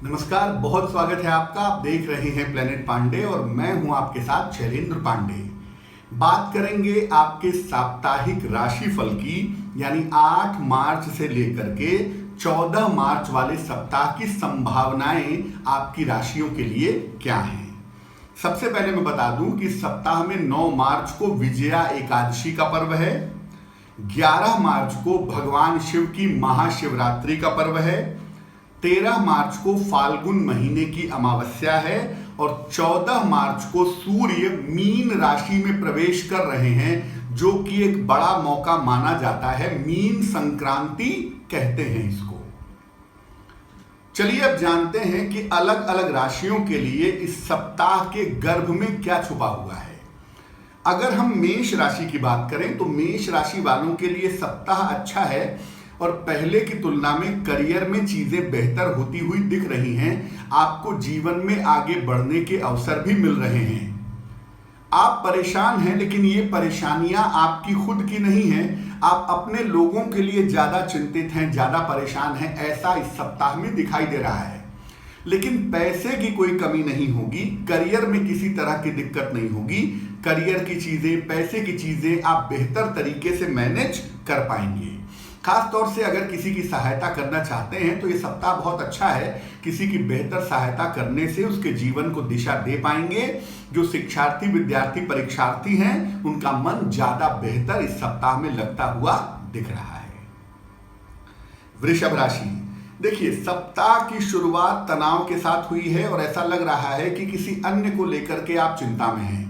नमस्कार, बहुत स्वागत है आपका। आप देख रहे हैं प्लेनेट पांडे और मैं हूं आपके साथ शैलेंद्र पांडे। बात करेंगे आपके साप्ताहिक राशिफल की, यानी 8 मार्च से लेकर के 14 मार्च वाले सप्ताह की संभावनाएं आपकी राशियों के लिए क्या हैं। सबसे पहले मैं बता दूं कि सप्ताह में 9 मार्च को विजया एकादशी का पर्व है, 11 मार्च को भगवान शिव की महाशिवरात्रि का पर्व है, 13 मार्च को फाल्गुन महीने की अमावस्या है और 14 मार्च को सूर्य मीन राशि में प्रवेश कर रहे हैं, जो कि एक बड़ा मौका माना जाता है। मीन संक्रांति कहते हैं इसको। चलिए अब जानते हैं कि अलग अलग राशियों के लिए इस सप्ताह के गर्भ में क्या छुपा हुआ है। अगर हम मेष राशि की बात करें तो मेष राशि वालों के लिए सप्ताह अच्छा है और पहले की तुलना में करियर में चीजें बेहतर होती हुई दिख रही हैं। आपको जीवन में आगे बढ़ने के अवसर भी मिल रहे हैं। आप परेशान हैं, लेकिन ये परेशानियां आपकी खुद की नहीं हैं। आप अपने लोगों के लिए ज्यादा चिंतित हैं, ज्यादा परेशान हैं, ऐसा इस सप्ताह में दिखाई दे रहा है। लेकिन पैसे की कोई कमी नहीं होगी, करियर में किसी तरह की दिक्कत नहीं होगी। करियर की चीजें, पैसे की चीजें आप बेहतर तरीके से मैनेज कर पाएंगे। खास तौर से अगर किसी की सहायता करना चाहते हैं तो ये सप्ताह बहुत अच्छा है। किसी की बेहतर सहायता करने से उसके जीवन को दिशा दे पाएंगे। जो शिक्षार्थी, विद्यार्थी, परीक्षार्थी हैं, उनका मन ज्यादा बेहतर इस सप्ताह में लगता हुआ दिख रहा है। वृषभ राशि, देखिए सप्ताह की शुरुआत तनाव के साथ हुई है और ऐसा लग रहा है कि किसी अन्य को लेकर के आप चिंता में हैं।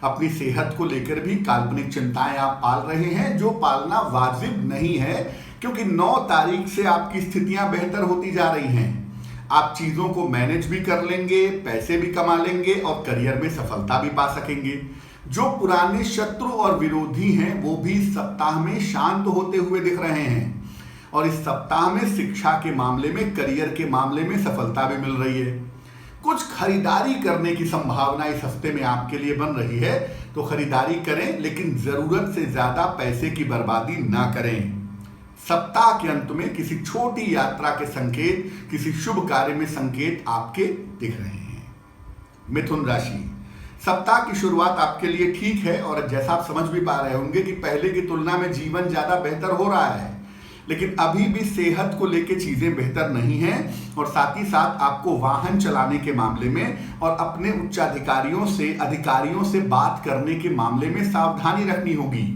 अपनी सेहत को लेकर भी काल्पनिक चिंताएं आप पाल रहे हैं, जो पालना वाजिब नहीं है, क्योंकि 9 तारीख से आपकी स्थितियां बेहतर होती जा रही हैं। आप चीजों को मैनेज भी कर लेंगे, पैसे भी कमा लेंगे और करियर में सफलता भी पा सकेंगे। जो पुराने शत्रु और विरोधी हैं वो भी सप्ताह में शांत होते हुए दिख रहे हैं और इस सप्ताह में शिक्षा के मामले में, करियर के मामले में सफलता भी मिल रही है। कुछ खरीदारी करने की संभावना इस हफ्ते में आपके लिए बन रही है, तो खरीदारी करें, लेकिन जरूरत से ज्यादा पैसे की बर्बादी ना करें। सप्ताह के अंत में किसी छोटी यात्रा के संकेत, किसी शुभ कार्य में संकेत आपके दिख रहे हैं। मिथुन राशि, सप्ताह की शुरुआत आपके लिए ठीक है और जैसा आप समझ भी पा रहे होंगे कि पहले की तुलना में जीवन ज्यादा बेहतर हो रहा है, लेकिन अभी भी सेहत को लेके चीजें बेहतर नहीं हैं और साथ ही साथ आपको वाहन चलाने के मामले में और अपने उच्चाधिकारियों से, अधिकारियों से बात करने के मामले में सावधानी रखनी होगी।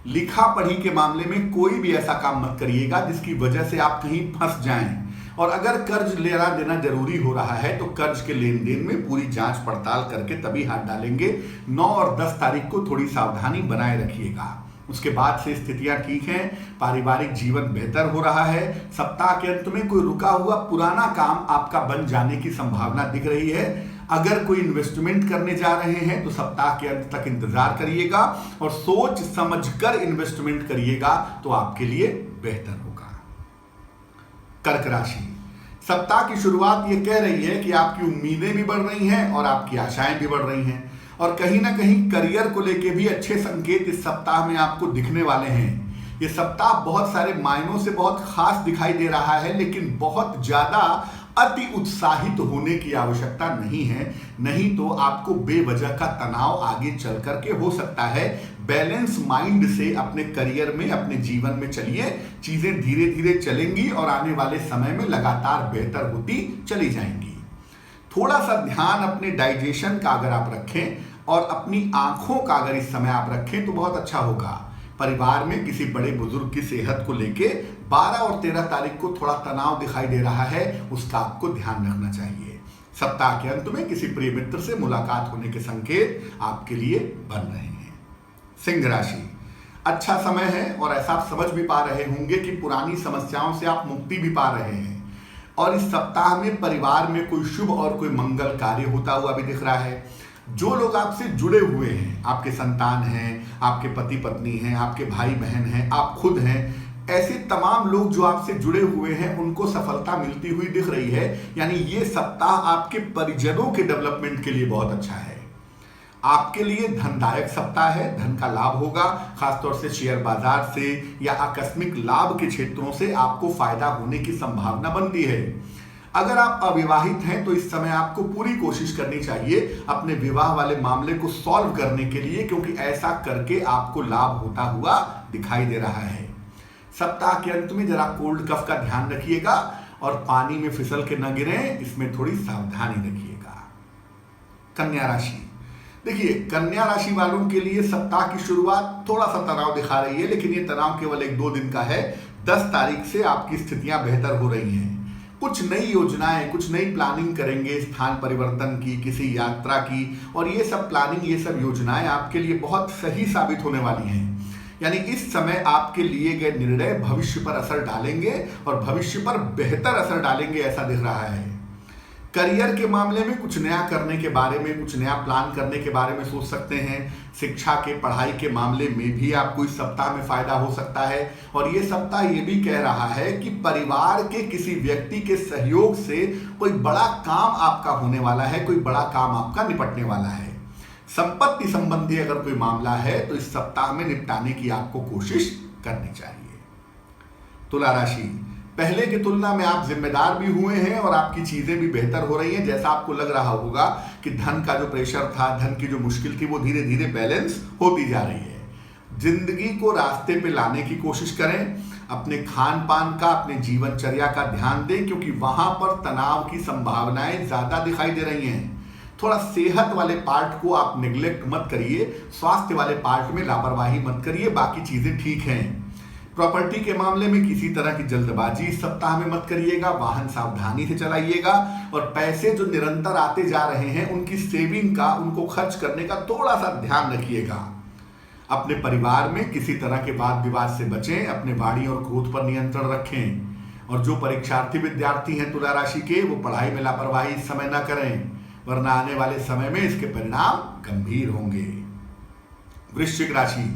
लिखा पढ़ी के मामले में कोई भी ऐसा काम मत करिएगा जिसकी वजह से आप कहीं फंस जाएं। और अगर कर्ज लेना देना जरूरी हो रहा है तो कर्ज के लेन देन में पूरी जांच पड़ताल करके तभी हाथ डालेंगे। 9 और 10 तारीख को थोड़ी सावधानी बनाए रखिएगा। उसके बाद से स्थितियां ठीक हैं, पारिवारिक जीवन बेहतर हो रहा है। सप्ताह के अंत में कोई रुका हुआ पुराना काम आपका बन जाने की संभावना दिख रही है। अगर कोई इन्वेस्टमेंट करने जा रहे हैं तो सप्ताह के अंत तक इंतजार करिएगा और सोच समझकर इन्वेस्टमेंट करिएगा तो आपके लिए बेहतर होगा। कर्क राशि, सप्ताह की शुरुआत ये कह रही है कि आपकी उम्मीदें भी बढ़ रही हैं और आपकी आशाएं भी बढ़ रही हैं और कहीं ना कहीं करियर को लेके भी अच्छे संकेत इस सप्ताह में आपको दिखने वाले हैं। ये सप्ताह बहुत सारे मायनों से बहुत खास दिखाई दे रहा है, लेकिन बहुत ज्यादा अति उत्साहित होने की आवश्यकता नहीं है, नहीं तो आपको बेवजह का तनाव आगे चल करके हो सकता है। बैलेंस माइंड से अपने करियर में, अपने जीवन में चलिए, चीजें धीरे धीरे चलेंगी और आने वाले समय में लगातार बेहतर होती चली जाएंगी। थोड़ा सा ध्यान अपने डाइजेशन का अगर आप रखें और अपनी आंखों का अगर इस समय आप रखें तो बहुत अच्छा होगा। परिवार में किसी बड़े बुजुर्ग की सेहत को लेके 12 और 13 तारीख को थोड़ा तनाव दिखाई दे रहा है, उसका आपको ध्यान रखना चाहिए। सप्ताह के अंत में किसी प्रिय मित्र से मुलाकात होने के संकेत आपके लिए बन रहे हैं। सिंह राशि, अच्छा समय है और ऐसा आप समझ भी पा रहे होंगे कि पुरानी समस्याओं से आप मुक्ति भी पा रहे हैं और इस सप्ताह में परिवार में कोई शुभ और कोई मंगल कार्य होता हुआ भी दिख रहा है। जो लोग आपसे जुड़े हुए हैं, आपके संतान हैं, आपके पति पत्नी हैं, आपके भाई बहन हैं, आप खुद हैं, ऐसे तमाम लोग जो आपसे जुड़े हुए हैं उनको सफलता मिलती हुई दिख रही है। यानी ये सप्ताह आपके परिजनों के डेवलपमेंट के लिए बहुत अच्छा है। आपके लिए धनदायक सप्ताह है, धन का लाभ होगा। खासतौर से शेयर बाजार से या आकस्मिक लाभ के क्षेत्रों से आपको फायदा होने की संभावना बनती है। अगर आप अविवाहित हैं तो इस समय आपको पूरी कोशिश करनी चाहिए अपने विवाह वाले मामले को सॉल्व करने के लिए, क्योंकि ऐसा करके आपको लाभ होता हुआ दिखाई दे रहा है। सप्ताह के अंत में जरा कोल्ड कफ का ध्यान रखिएगा और पानी में फिसल के न गिरे, इसमें थोड़ी सावधानी रखिएगा। कन्या राशि, देखिए कन्या राशि वालों के लिए सप्ताह की शुरुआत थोड़ा सा तनाव दिखा रही है, लेकिन ये तनाव केवल 1-2 दिन का है। 10 तारीख से आपकी स्थितियां बेहतर हो रही हैं। कुछ नई योजनाएं, कुछ नई प्लानिंग करेंगे, स्थान परिवर्तन की, किसी यात्रा की, और ये सब प्लानिंग, ये सब योजनाएं आपके लिए बहुत सही साबित होने वाली हैं। यानी इस समय आपके लिए गए निर्णय भविष्य पर असर डालेंगे और भविष्य पर बेहतर असर डालेंगे, ऐसा दिख रहा है। करियर के मामले में कुछ नया करने के बारे में, कुछ नया प्लान करने के बारे में सोच सकते हैं। शिक्षा के, पढ़ाई के मामले में भी आपको इस सप्ताह में फायदा हो सकता है। और ये सप्ताह ये भी कह रहा है कि परिवार के किसी व्यक्ति के सहयोग से कोई बड़ा काम आपका होने वाला है, कोई बड़ा काम आपका निपटने वाला है। संपत्ति संबंधी अगर कोई मामला है तो इस सप्ताह में निपटाने की आपको कोशिश करनी चाहिए। तुला राशि, पहले की तुलना में आप जिम्मेदार भी हुए हैं और आपकी चीजें भी बेहतर हो रही हैं। जैसा आपको लग रहा होगा कि धन का जो प्रेशर था, धन की जो मुश्किल थी, वो धीरे धीरे बैलेंस होती जा रही है। जिंदगी को रास्ते पे लाने की कोशिश करें। अपने खान पान का, अपने जीवनचर्या का ध्यान दें, क्योंकि वहां पर तनाव की संभावनाएं ज्यादा दिखाई दे रही हैं। थोड़ा सेहत वाले पार्ट को आप निग्लेक्ट मत करिए, स्वास्थ्य वाले पार्ट में लापरवाही मत करिए, बाकी चीजें ठीक हैं। प्रॉपर्टी के मामले में किसी तरह की जल्दबाजी इस सप्ताह में मत करिएगा, वाहन सावधानी से चलाइएगा और पैसे जो निरंतर आते जा रहे हैं उनकी सेविंग का, उनको खर्च करने का थोड़ा सा ध्यान रखिएगा। अपने परिवार में किसी तरह के वाद विवाद से बचें, अपने वाणी और क्रोध पर नियंत्रण रखें। और जो परीक्षार्थी विद्यार्थी हैं तुला राशि के, वो पढ़ाई में लापरवाही इस समय न करें, वरना आने वाले समय में इसके परिणाम गंभीर होंगे। वृश्चिक राशि,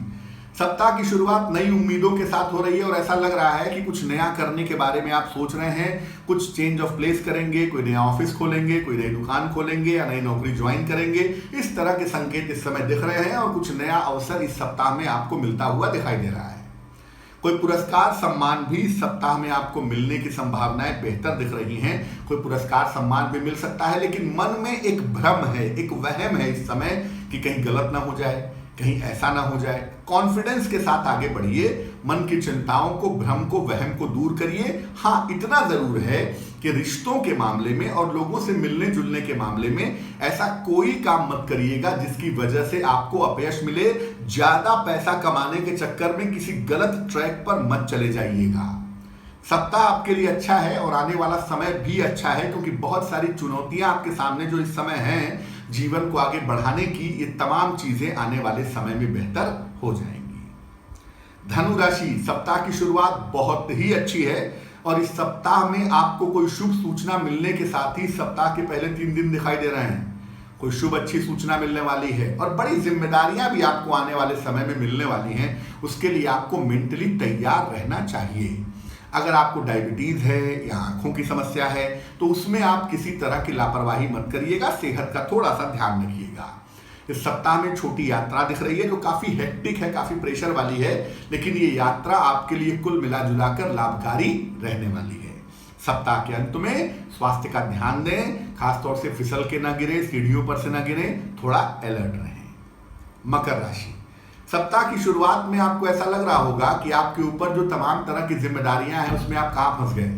सप्ताह की शुरुआत नई उम्मीदों के साथ हो रही है और ऐसा लग रहा है कि कुछ नया करने के बारे में आप सोच रहे हैं। कुछ चेंज ऑफ प्लेस करेंगे, कोई नया ऑफिस खोलेंगे, कोई नई दुकान खोलेंगे या नई नौकरी ज्वाइन करेंगे। इस तरह के संकेत इस समय दिख रहे हैं और कुछ नया अवसर इस सप्ताह में आपको मिलता हुआ दिखाई दे रहा है। कोई पुरस्कार सम्मान भी इस सप्ताह में आपको मिलने की संभावनाएं बेहतर दिख रही हैं। कोई पुरस्कार सम्मान भी मिल सकता है, लेकिन मन में एक भ्रम है, एक वहम है इस समय कि कहीं गलत ना हो जाए, कहीं ऐसा ना हो जाए। कॉन्फिडेंस के साथ आगे बढ़िए, मन की चिंताओं को, भ्रम को, वहम को दूर करिए। हाँ, इतना जरूर है कि रिश्तों के मामले में और लोगों से मिलने जुलने के मामले में ऐसा कोई काम मत करिएगा जिसकी वजह से आपको अपयश मिले। ज्यादा पैसा कमाने के चक्कर में किसी गलत ट्रैक पर मत चले जाइएगा। सप्ताह आपके लिए अच्छा है और आने वाला समय भी अच्छा है, क्योंकि बहुत सारी चुनौतियां आपके सामने जो इस समय हैं, जीवन को आगे बढ़ाने की, ये तमाम चीजें आने वाले समय में बेहतर हो जाएंगी। धनु राशि, सप्ताह की शुरुआत बहुत ही अच्छी है और इस सप्ताह में आपको कोई शुभ सूचना मिलने के साथ ही सप्ताह के पहले 3 दिन दिखाई दे रहे हैं। कोई शुभ अच्छी सूचना मिलने वाली है और बड़ी जिम्मेदारियां भी आपको आने वाले समय में मिलने वाली हैं। उसके लिए आपको मेंटली तैयार रहना चाहिए। अगर आपको डायबिटीज है या आंखों की समस्या है तो उसमें आप किसी तरह की लापरवाही मत करिएगा, सेहत का थोड़ा सा ध्यान रखिएगा। इस सप्ताह में छोटी यात्रा दिख रही है जो काफी हेक्टिक है, काफी प्रेशर वाली है, लेकिन ये यात्रा आपके लिए कुल मिला जुलाकर लाभकारी रहने वाली है। सप्ताह के अंत में स्वास्थ्य का ध्यान दें, खासतौर से फिसल के ना गिरे, सीढ़ियों पर से ना गिरे, थोड़ा अलर्ट रहें। मकर राशि, सप्ताह की शुरुआत में आपको ऐसा लग रहा होगा कि आपके ऊपर जो तमाम तरह की जिम्मेदारियां हैं उसमें आप कहां फंस गए,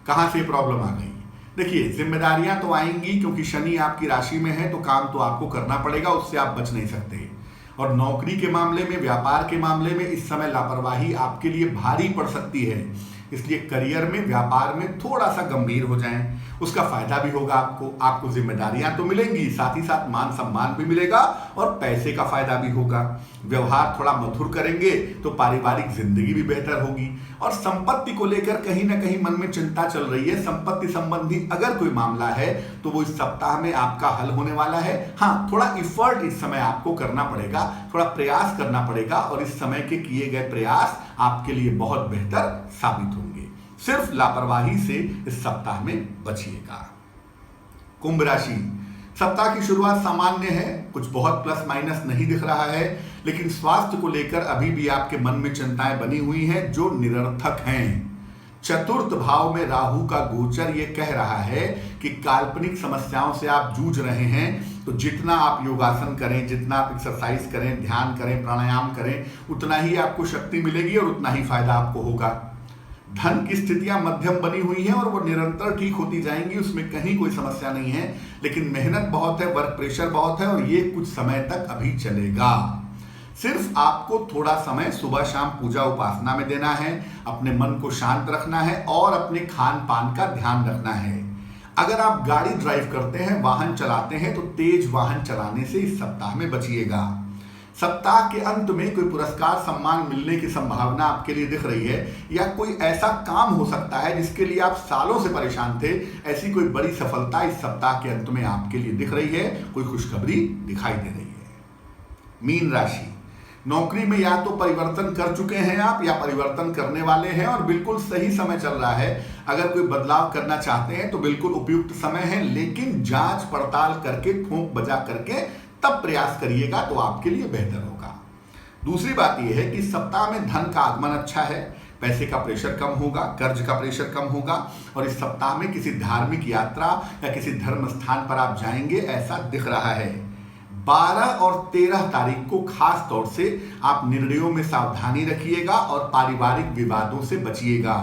कहां से प्रॉब्लम आ गई। देखिए, जिम्मेदारियां तो आएंगी क्योंकि शनि आपकी राशि में है, तो काम तो आपको करना पड़ेगा, उससे आप बच नहीं सकते। और नौकरी के मामले में, व्यापार के मामले में इस समय लापरवाही आपके लिए भारी पड़ सकती है, इसलिए करियर में, व्यापार में थोड़ा सा गंभीर हो जाएं। उसका फायदा भी होगा आपको जिम्मेदारियां तो मिलेंगी, साथ ही साथ मान सम्मान भी मिलेगा और पैसे का फायदा भी होगा। व्यवहार थोड़ा मधुर करेंगे तो पारिवारिक जिंदगी भी बेहतर होगी। और संपत्ति को लेकर कहीं ना कहीं मन में चिंता चल रही है, संपत्ति संबंधी अगर कोई मामला है तो वो इस सप्ताह में आपका हल होने वाला है। हाँ, थोड़ा इफर्ट इस समय आपको करना पड़ेगा, थोड़ा प्रयास करना पड़ेगा और इस समय के किए गए प्रयास आपके लिए बहुत बेहतर साबित होंगे। सिर्फ लापरवाही से इस सप्ताह में बचिएगा। कुंभ राशि, सप्ताह की शुरुआत सामान्य है, कुछ बहुत प्लस माइनस नहीं दिख रहा है, लेकिन स्वास्थ्य को लेकर अभी भी आपके मन में चिंताएं बनी हुई हैं जो निरर्थक हैं। चतुर्थ भाव में राहु का गोचर ये कह रहा है कि काल्पनिक समस्याओं से आप जूझ रहे हैं, तो जितना आप योगासन करें, जितना आप एक्सरसाइज करें, ध्यान करें, प्राणायाम करें, उतना ही आपको शक्ति मिलेगी और उतना ही फायदा आपको होगा। धन की स्थितियां मध्यम बनी हुई हैं और वो निरंतर ठीक होती जाएंगी, उसमें कहीं कोई समस्या नहीं है, लेकिन मेहनत बहुत है, वर्क प्रेशर बहुत है और ये कुछ समय तक अभी चलेगा। सिर्फ आपको थोड़ा समय सुबह शाम पूजा उपासना में देना है, अपने मन को शांत रखना है और अपने खान पान का ध्यान रखना है। अगर आप गाड़ी ड्राइव करते हैं, वाहन चलाते हैं, तो तेज वाहन चलाने से इस सप्ताह में बचिएगा। सप्ताह के अंत में कोई पुरस्कार सम्मान मिलने की संभावना आपके लिए दिख रही है, या कोई ऐसा काम हो सकता है जिसके लिए आप सालों से परेशान थे, ऐसी कोई बड़ी सफलता इस सप्ताह के अंत में आपके लिए दिख रही है, कोई खुशखबरी दिखाई दे रही है। मीन राशि, नौकरी में या तो परिवर्तन कर चुके हैं आप या परिवर्तन करने वाले हैं और बिल्कुल सही समय चल रहा है। अगर कोई बदलाव करना चाहते हैं तो बिल्कुल उपयुक्त समय है, लेकिन जांच पड़ताल करके, ठोंक बजा करके तब प्रयास करिएगा तो आपके लिए बेहतर होगा। दूसरी बात यह है कि इस सप्ताह में धन का आगमन अच्छा है, पैसे का प्रेशर कम होगा, कर्ज का प्रेशर कम होगा और इस सप्ताह में किसी धार्मिक यात्रा या किसी धर्म स्थान पर आप जाएंगे, ऐसा दिख रहा है। 12 और 13 तारीख को खास तौर से आप निर्णयों में सावधानी रखिएगा और पारिवारिक विवादों से बचिएगा।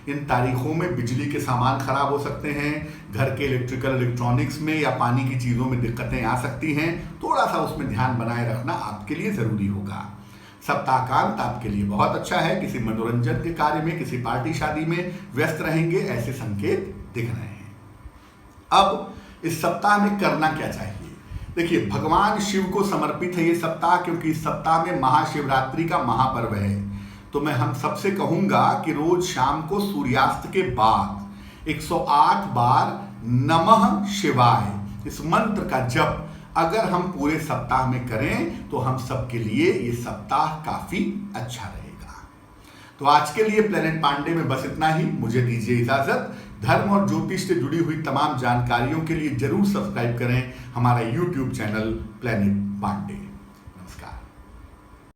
इन तारीखों में बिजली के सामान खराब हो सकते हैं, घर के इलेक्ट्रॉनिक्स में या पानी की चीज़ों में दिक्कतें आ सकती हैं, थोड़ा सा उसमें ध्यान बनाए रखना आपके लिए ज़रूरी होगा। सप्ताहांत आपके लिए बहुत अच्छा है, किसी मनोरंजन के कार्य में, किसी पार्टी शादी में व्यस्त रहेंगे, ऐसे संकेत दिख रहे हैं। अब इस सप्ताह में करना क्या चाहिए? देखिए, भगवान शिव को समर्पित है ये सप्ताह, क्योंकि इस सप्ताह में महाशिवरात्रि का महापर्व है। तो मैं हम सबसे कहूंगा कि रोज शाम को सूर्यास्त के बाद 108 बार नमः शिवाय इस मंत्र का जप अगर हम पूरे सप्ताह में करें तो हम सबके लिए ये सप्ताह काफी अच्छा रहेगा। तो आज के लिए प्लेनेट पांडे में बस इतना ही, मुझे दीजिए इजाजत। धर्म और ज्योतिष से जुड़ी हुई तमाम जानकारियों के लिए जरूर सब्सक्राइब करें हमारा YouTube चैनल प्लेनेट पांडे।